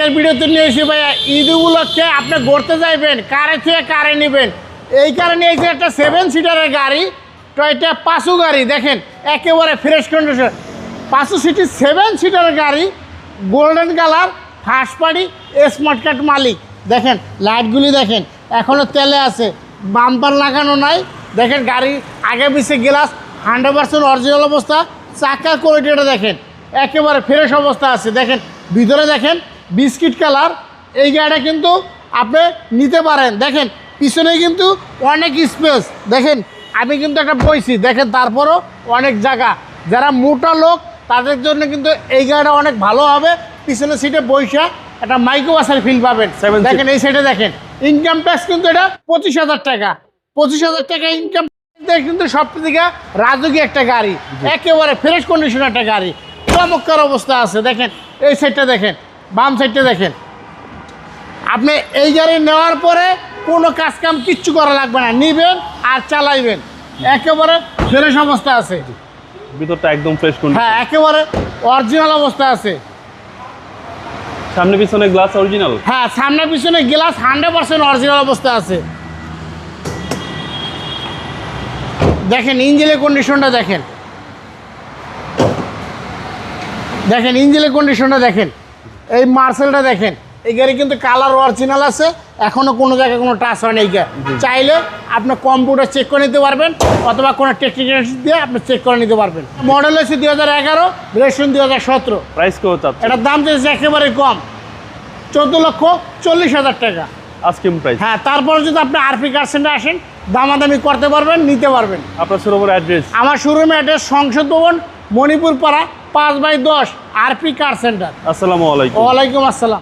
আজকের ভিডিওতে নিয়ে এসে ভাইয়া ঈদ উপলক্ষে আপনি ঘুরতে যাইবেন, কারে থেকে কারে নেবেন, এই কারণে এই যে একটা 7 সিটারের গাড়ি, টয়টা পাঁচু গাড়ি দেখেন একেবারে ফ্রেশ কন্ডিশন। 5 সিটি 7 সিটারের গাড়ি, golden colour, first party, smart card মালিক। দেখেন লাইটগুলি দেখেন এখনও তেলে আছে, বাম্পার লাগানো নাই। দেখেন গাড়ি আগে পিছে গ্লাস 100% অরিজিনাল অবস্থা। চাকার কোয়ালিটিটা দেখেন একেবারে ফ্রেশ অবস্থা আছে। দেখেন ভিতরে দেখেন বিস্কিট কালার। এই গাড়িটা কিন্তু আপনি নিতে পারেন। দেখেন পিছনে কিন্তু অনেক স্পেস। দেখেন আমি কিন্তু একটা বইছি, দেখেন তারপরও অনেক জায়গা। যারা মোটা লোক তাদের জন্য কিন্তু এই গাড়িটা অনেক ভালো হবে। পিছনে সিটে বইসা একটা মাইক্রো বাসের ফিল পাবেন। দেখেন এই সাইডে দেখেন ইনকাম ট্যাক্স কিন্তু এটা 25,000 টাকা। 25,000 টাকা ইনকাম কিন্তু সব থেকে রাজকীয় একটা গাড়ি, একেবারে ফ্রেশ কন্ডিশন একটা গাড়ি, চমৎকার অবস্থা আছে। দেখেন এই সাইডটা দেখেন, বাম সাইডটা দেখেন। আপনি এই গাড়ি নেওয়ার পরে কোনো কাজ কাম কিচ্ছু করা লাগবে না, নিবেন আর চালাইবেন, একেবারে ফ্রেশ অবস্থা আছে। ভিতরটা একদম ফ্রেশ কন্ডিশন। হ্যাঁ একেবারে অরিজিনাল অবস্থা আছে। সামনে পিছনে গ্লাস অরিজিনাল। হ্যাঁ সামনে পিছনে গ্লাস 100% অরিজিনাল অবস্থা আছে। দেখেন ইঞ্জিনের কন্ডিশনটা দেখেন, দেখেন ইঞ্জিনের কন্ডিশনটা দেখেন। এই মার্সেলটা দেখেন, এই গাড়ি কিন্তু কালার অরিজিনাল আছে, এখনও কোনো জায়গায় কোনো টাচ হয় না। এই গাড়ি চাইলে আপনি কম্পিউটার চেক করে নিতে পারবেন অথবা কোনো টেকনিক্যাল দিয়ে আপনি চেক করে নিতে পারবেন। মডেল হচ্ছে 2011, রেজিস্ট্রেশন 2017। প্রাইস কত চাচ্ছেন? এটার দাম চাইছে একেবারে কম, 14,40,000 টাকা আজকে প্রাইস। হ্যাঁ তারপরে যদি আপনি আরপি কার সেন্টারে আসেন দামাদামি করতে পারবেন, নিতে পারবেন। আপনার শোরুমের অ্যাড্রেস? আমার শোরুমের অ্যাড্রেস সংসদ ভবন, মণিপুর পাড়া, 5/10, আরপি কার সেন্টার। আসসালামু আলাইকুম। ওয়ালাইকুম আসসালাম।